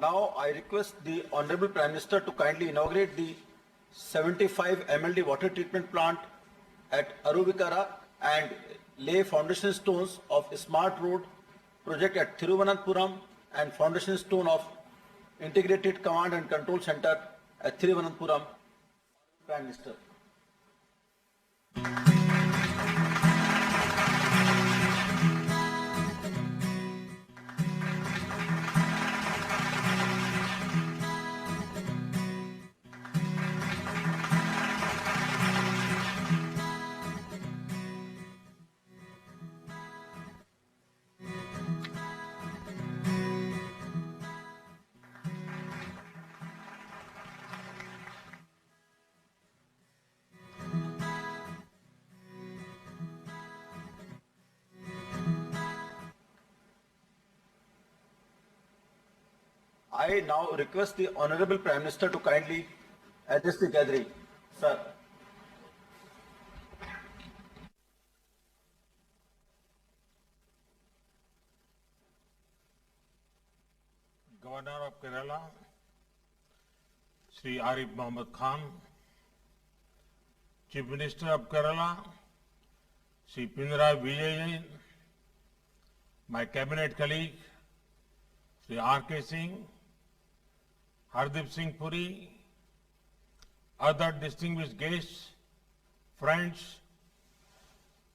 Now I request the Honorable Prime Minister to kindly inaugurate the 75 MLD water treatment plant at Aruvikara and lay foundation stones of Smart Road project at Thiruvananthapuram and foundation stone of Integrated Command and Control Center at Thiruvananthapuram. Prime Minister. I now request the Honorable Prime Minister to kindly address the gathering. Sir. Governor of Kerala, Shri Arif Mohammed Khan, Chief Minister of Kerala, Shri Pinarayi Vijayan, my cabinet colleague, Shri R.K. Singh, Hardeep Singh Puri, other distinguished guests, friends,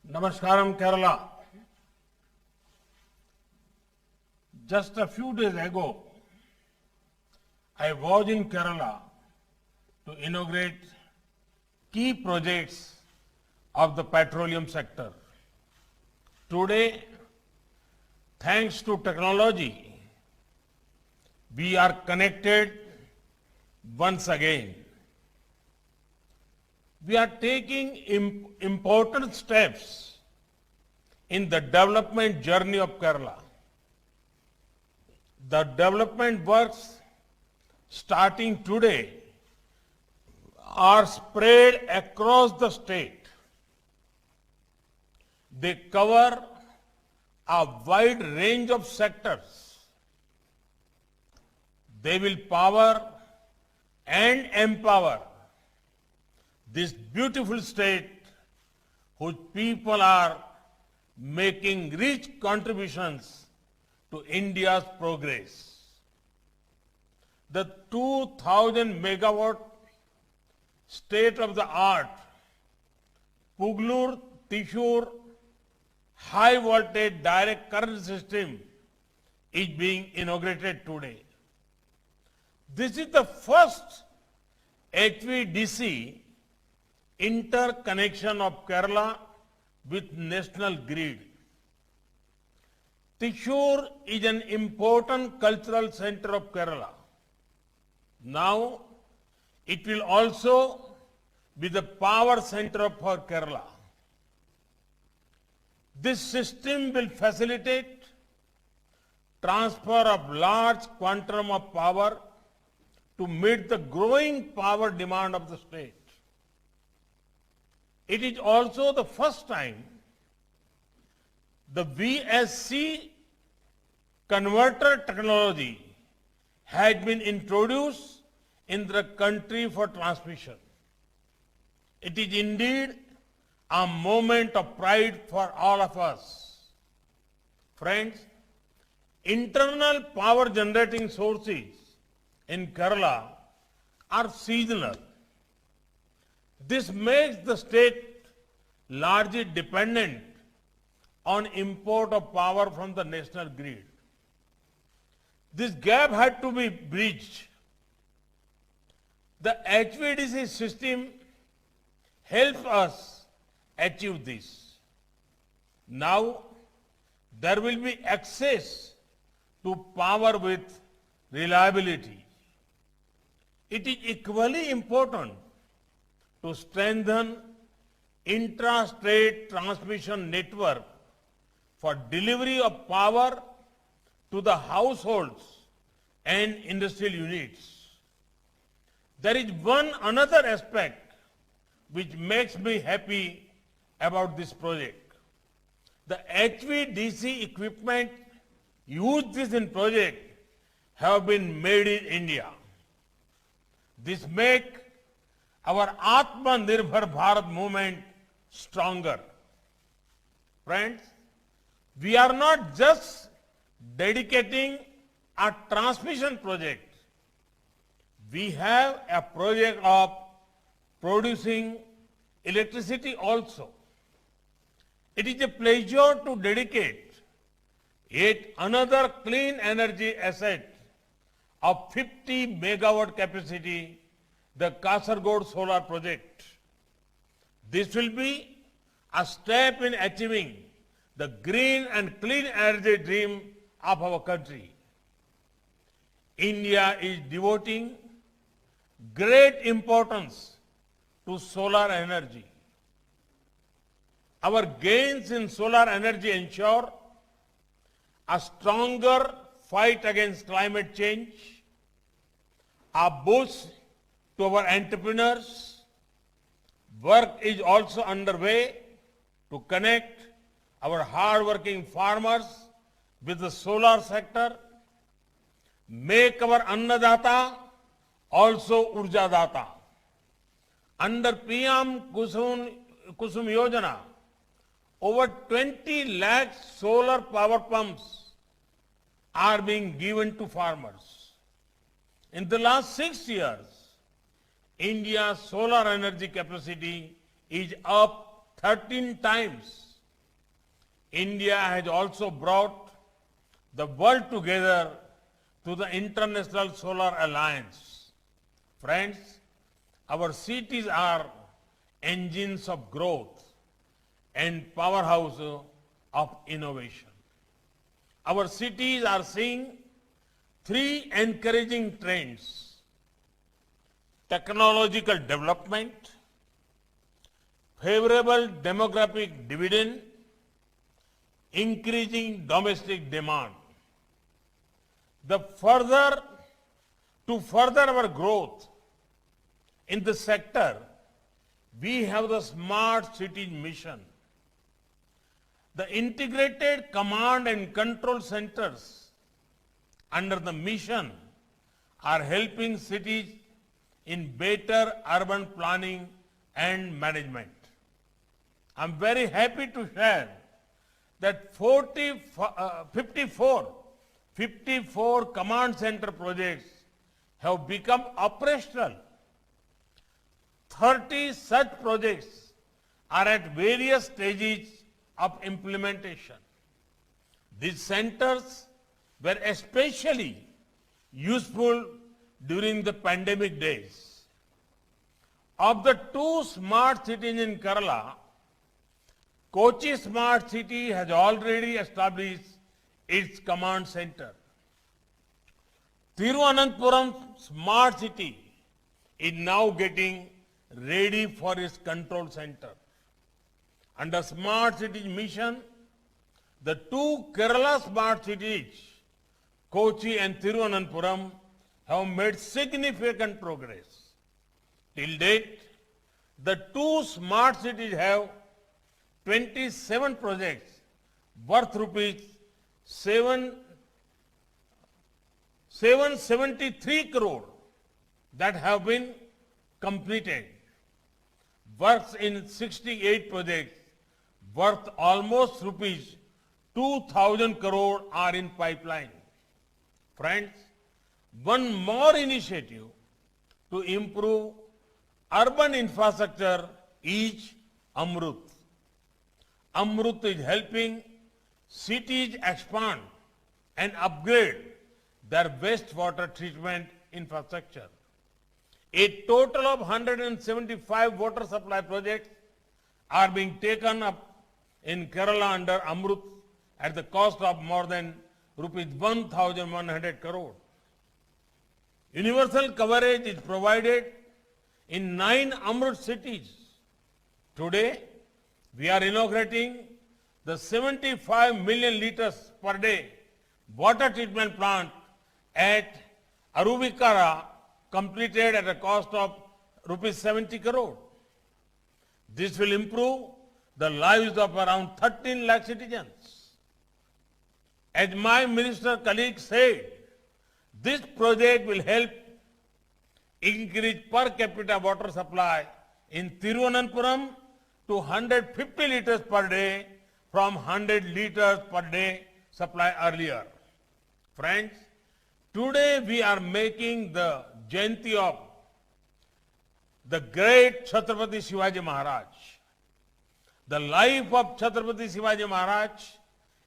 Namaskaram Kerala. Just a few days ago, I was in Kerala to inaugurate key projects of the petroleum sector. Today, thanks to technology, we are connected once again. We are taking important steps in the development journey of Kerala. The development works starting today are spread across the state. They cover a wide range of sectors. They will power and empower this beautiful state whose people are making rich contributions to India's progress. The 2,000 megawatt state-of-the-art Pugalur-Thrissur high voltage direct current system is being inaugurated today. This is the first HVDC interconnection of Kerala with national grid. Thrissur is an important cultural center of Kerala. Now, it will also be the power center for Kerala. This system will facilitate transfer of large quantum of power to meet the growing power demand of the state. It is also the first time the VSC converter technology has been introduced in the country for transmission. It is indeed a moment of pride for all of us. Friends, internal power generating sources in Kerala are seasonal. This makes the state largely dependent on import of power from the national grid. This gap had to be bridged. The HVDC system helps us achieve this. Now, there will be access to power with reliability. It is equally important to strengthen intra-state transmission network for delivery of power to the households and industrial units. There is one another aspect which makes me happy about this project. The HVDC equipment used in this project have been made in India. This make our Atmanirbhar Bharat movement stronger. Friends, we are not just dedicating a transmission project. We have a project of producing electricity also. It is a pleasure to dedicate yet another clean energy asset of 50 megawatt capacity, the Kasargod Solar Project. This will be a step in achieving the green and clean energy dream of our country. India is devoting great importance to solar energy. Our gains in solar energy ensure a stronger fight against climate change, a boost to our entrepreneurs. Work is also underway to connect our hard-working farmers with the solar sector, make our Annadata also Urjadata. Under PM Kusum Yojana, over 20 lakh solar power pumps are being given to farmers. In the last 6 years, India's solar energy capacity is up 13 times. India has also brought the world together to the International Solar Alliance. Friends, our cities are engines of growth and powerhouse of innovation. Our cities are seeing three encouraging trends: technological development, favorable demographic dividend, increasing domestic demand. To further our growth in the sector, we have the Smart Cities Mission. The integrated command and control centers under the mission are helping cities in better urban planning and management. I'm very happy to share that 54 command center projects have become operational. 30 such projects are at various stages of implementation. These centers were especially useful during the pandemic days. Of the 2 smart cities in Kerala, Kochi Smart City has already established its command center. Thiruvananthapuram Smart City is now getting ready for its control center. Under Smart Cities Mission, the 2 Kerala Smart Cities, Kochi and Thiruvananthapuram, have made significant progress. Till date, the 2 smart cities have 27 projects worth rupees 773 crore that have been completed. Works in 68 projects worth almost rupees 2,000 crore are in pipeline. Friends, one more initiative to improve urban infrastructure is Amrut. Amrut is helping cities expand and upgrade their wastewater treatment infrastructure. A total of 175 water supply projects are being taken up in Kerala under Amrut at the cost of more than rupees 1,100 crore. Universal coverage is provided in 9 Amrut cities. Today, we are inaugurating the 75 million liters per day water treatment plant at Aruvikara, completed at a cost of rupees 70 crore. This will improve the lives of around 13 lakh citizens. As my minister colleague said, This project will help increase per capita water supply in Thiruvananthapuram to 150 liters per day from 100 liters per day supply earlier. Friends, today we are making the Jayanti of the great Chhatrapati Shivaji Maharaj. The life of Chhatrapati Shivaji Maharaj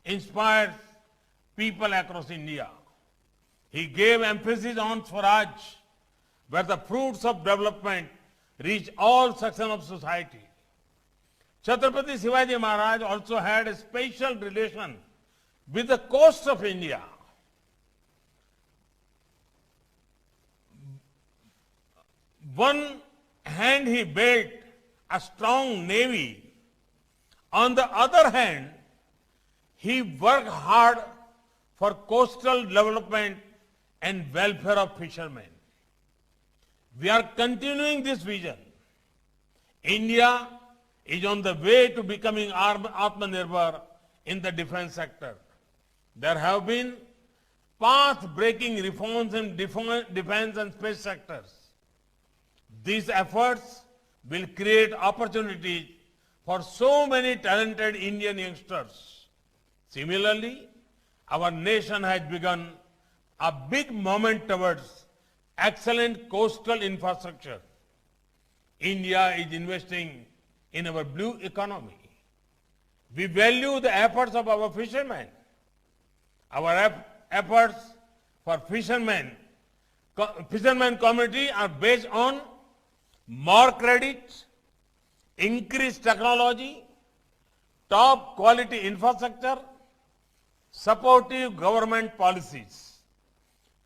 inspires people across India. He gave emphasis on Swaraj, where the fruits of development reach all sections of society. Chhatrapati Shivaji Maharaj also had a special relation with the coast of India. One hand he built a strong navy. On the other hand, he worked hard for coastal development and welfare of fishermen. We are continuing this vision. India is on the way to becoming Atmanirbhar in the defense sector. There have been path-breaking reforms in defense and space sectors. These efforts will create opportunities for so many talented Indian youngsters. Similarly, our nation has begun a big movement towards excellent coastal infrastructure. India is investing in our blue economy. We value the efforts of our fishermen. Our efforts for fishermen community are based on more credit, increased technology, top quality infrastructure, supportive government policies.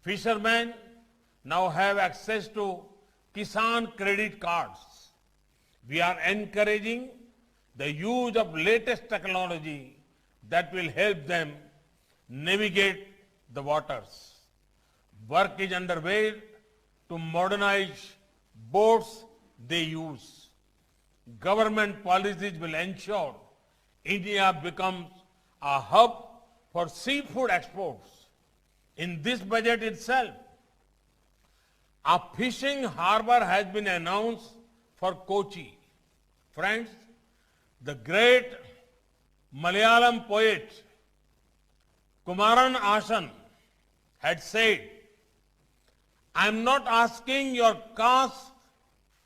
Fishermen now have access to Kisan credit cards. We are encouraging the use of latest technology that will help them navigate the waters. Work is underway to modernize boats they use. Government policies will ensure India becomes a hub for seafood exports. In this budget itself, a fishing harbor has been announced for Kochi. Friends, the great Malayalam poet Kumaran Ashan had said, "I am not asking your caste,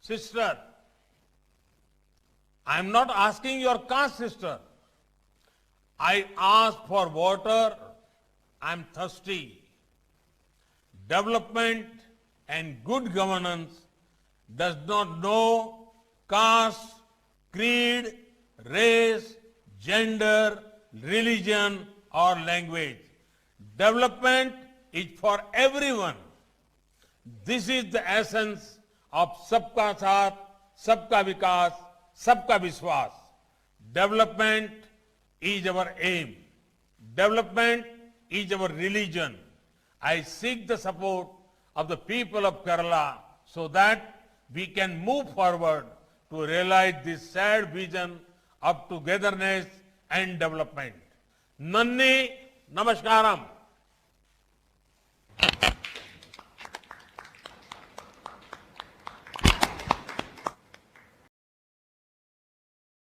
sister. I am not asking your caste, sister. I ask for water. I am thirsty." Development and good governance does not know caste, creed, race, gender, religion, or language. Development is for everyone. This is the essence of Sabka Saath, Sabka Vikas, Sabka Vishwas. Development is our aim. Development is our religion. I seek the support of the people of Kerala so that we can move forward to realize this shared vision of togetherness and development. Nanni Namaskaram.